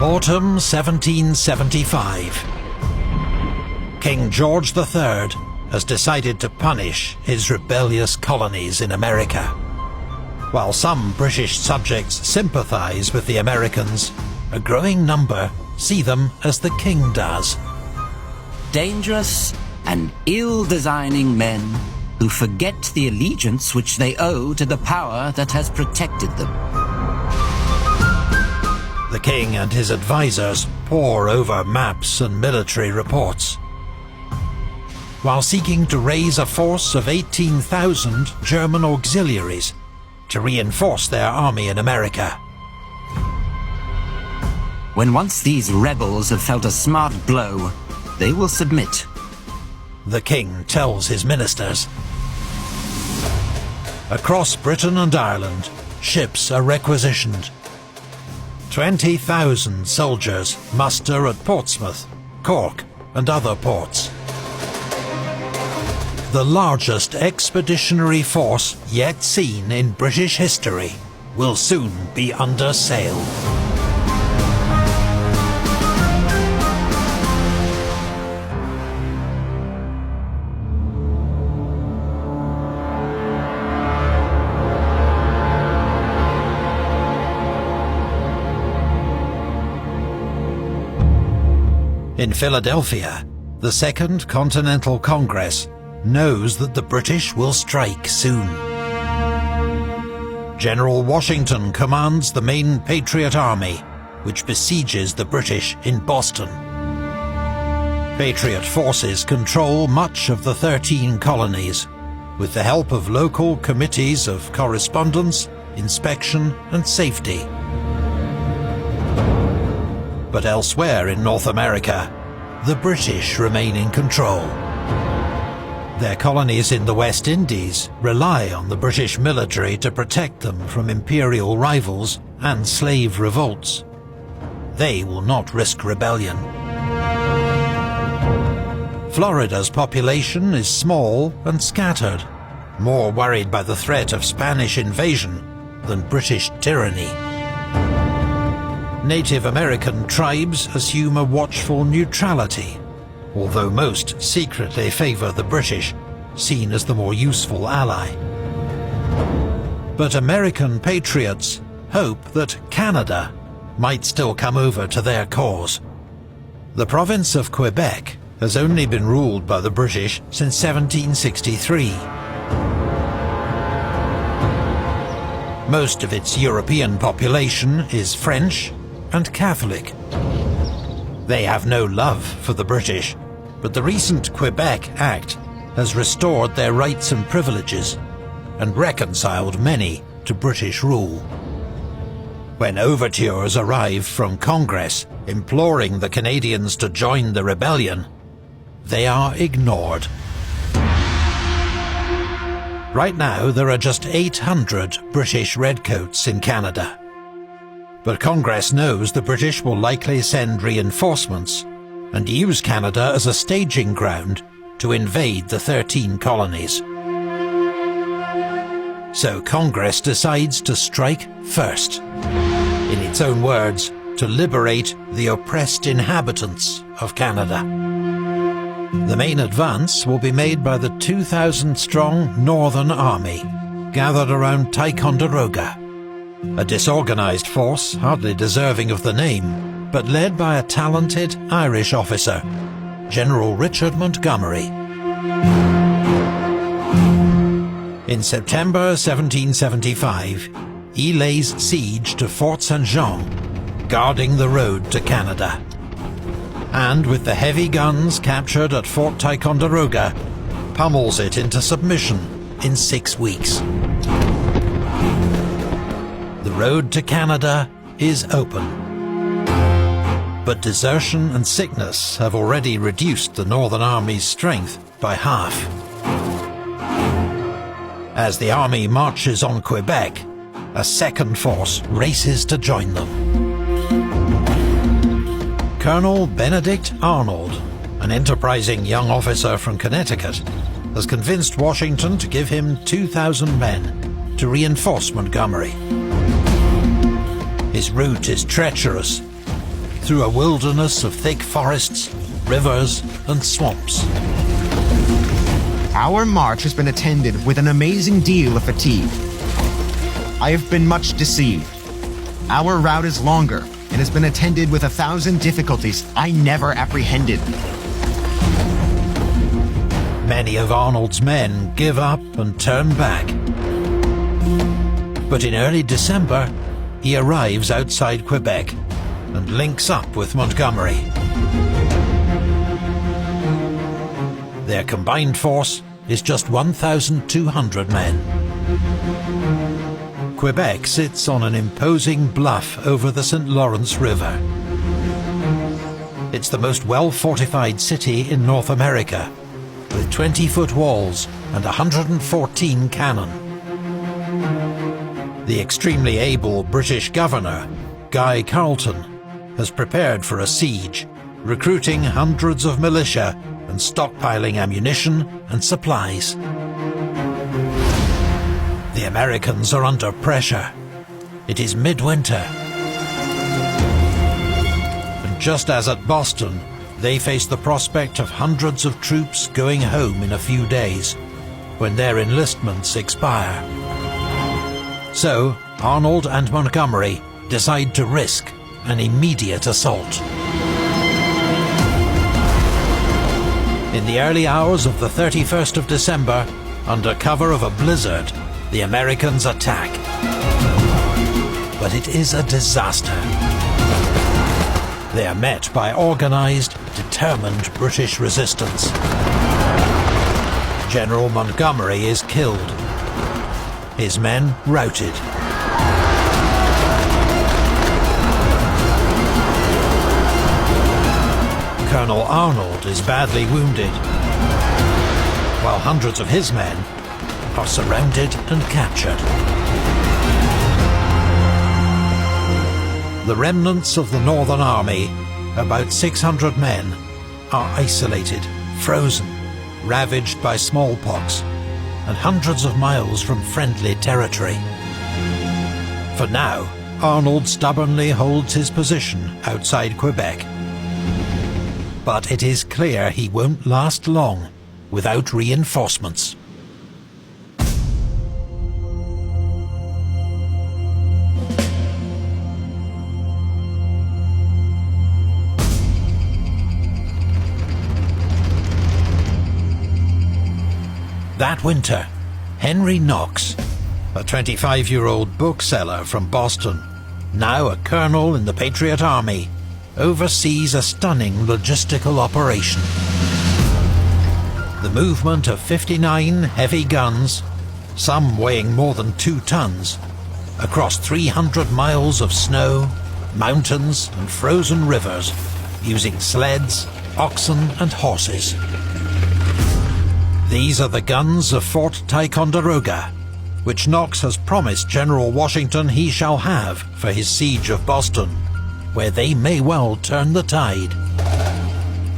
Autumn 1775. King George III has decided to punish his rebellious colonies in America. While some British subjects sympathise with the Americans, a growing number see them as the king does. Dangerous and ill-designing men who forget the allegiance which they owe to the power that has protected them. The king and his advisors pore over maps and military reports. While seeking to raise a force of 18,000 German auxiliaries to reinforce their army in America. When once these rebels have felt a smart blow, they will submit. The king tells his ministers. Across Britain and Ireland, ships are requisitioned. 20,000 soldiers muster at Portsmouth, Cork, and other ports. The largest expeditionary force yet seen in British history will soon be under sail. In Philadelphia, the Second Continental Congress knows that the British will strike soon. General Washington commands the main Patriot Army, which besieges the British in Boston. Patriot forces control much of the 13 colonies, with the help of local committees of correspondence, inspection and safety. But elsewhere in North America, the British remain in control. Their colonies in the West Indies rely on the British military to protect them from imperial rivals and slave revolts. They will not risk rebellion. Florida's population is small and scattered, more worried by the threat of Spanish invasion than British tyranny. Native American tribes assume a watchful neutrality, although most secretly favour the British, seen as the more useful ally. But American patriots hope that Canada might still come over to their cause. The province of Quebec has only been ruled by the British since 1763. Most of its European population is French and Catholic. They have no love for the British, but the recent Quebec Act has restored their rights and privileges and reconciled many to British rule. When overtures arrive from Congress imploring the Canadians to join the rebellion, they are ignored. Right now there are just 800 British Redcoats in Canada. But Congress knows the British will likely send reinforcements and use Canada as a staging ground to invade the 13 colonies. So Congress decides to strike first. In its own words, to liberate the oppressed inhabitants of Canada. The main advance will be made by the 2,000-strong Northern Army, gathered around Ticonderoga. A disorganised force hardly deserving of the name, but led by a talented Irish officer, General Richard Montgomery. In September 1775, he lays siege to Fort St. Jean, guarding the road to Canada. And with the heavy guns captured at Fort Ticonderoga, pummels it into submission in 6 weeks. The road to Canada is open. But desertion and sickness have already reduced the Northern Army's strength by half. As the army marches on Quebec, a second force races to join them. Colonel Benedict Arnold, an enterprising young officer from Connecticut, has convinced Washington to give him 2,000 men to reinforce Montgomery. His route is treacherous. through a wilderness of thick forests, rivers, and swamps. Our march has been attended with an amazing deal of fatigue. I have been much deceived. Our route is longer and has been attended with 1,000 difficulties I never apprehended. Many of Arnold's men give up and turn back. But in early December, he arrives outside Quebec and links up with Montgomery. Their combined force is just 1,200 men. Quebec sits on an imposing bluff over the St. Lawrence River. It's the most well-fortified city in North America, with 20-foot walls and 114 cannon. The extremely able British governor, Guy Carleton, has prepared for a siege, recruiting hundreds of militia and stockpiling ammunition and supplies. The Americans are under pressure. It is midwinter. And just as at Boston, they face the prospect of hundreds of troops going home in a few days, when their enlistments expire. So, Arnold and Montgomery decide to risk an immediate assault. In the early hours of the 31st of December, under cover of a blizzard, the Americans attack. But it is a disaster. They are met by organised, determined British resistance. General Montgomery is killed. His men routed. Colonel Arnold is badly wounded, while hundreds of his men are surrounded and captured. The remnants of the Northern Army, about 600 men, are isolated, frozen, ravaged by smallpox, and hundreds of miles from friendly territory. For now, Arnold stubbornly holds his position outside Quebec. But it is clear he won't last long without reinforcements. That winter, Henry Knox, a 25-year-old bookseller from Boston, now a colonel in the Patriot Army, oversees a stunning logistical operation. The movement of 59 heavy guns, some weighing more than 2 tons, across 300 miles of snow, mountains and frozen rivers, using sleds, oxen and horses. These are the guns of Fort Ticonderoga, which Knox has promised General Washington he shall have for his siege of Boston, where they may well turn the tide.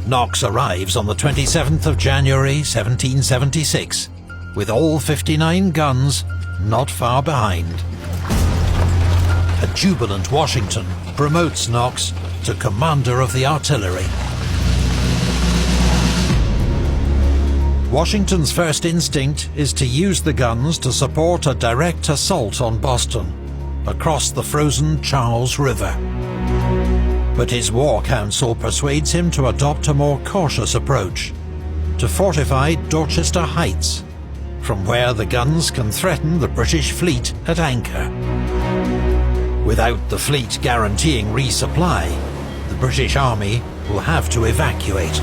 Knox arrives on the 27th of January 1776, with all 59 guns not far behind. A jubilant Washington promotes Knox to commander of the artillery. Washington's first instinct is to use the guns to support a direct assault on Boston, across the frozen Charles River. But his war council persuades him to adopt a more cautious approach, to fortify Dorchester Heights, from where the guns can threaten the British fleet at anchor. Without the fleet guaranteeing resupply, the British Army will have to evacuate.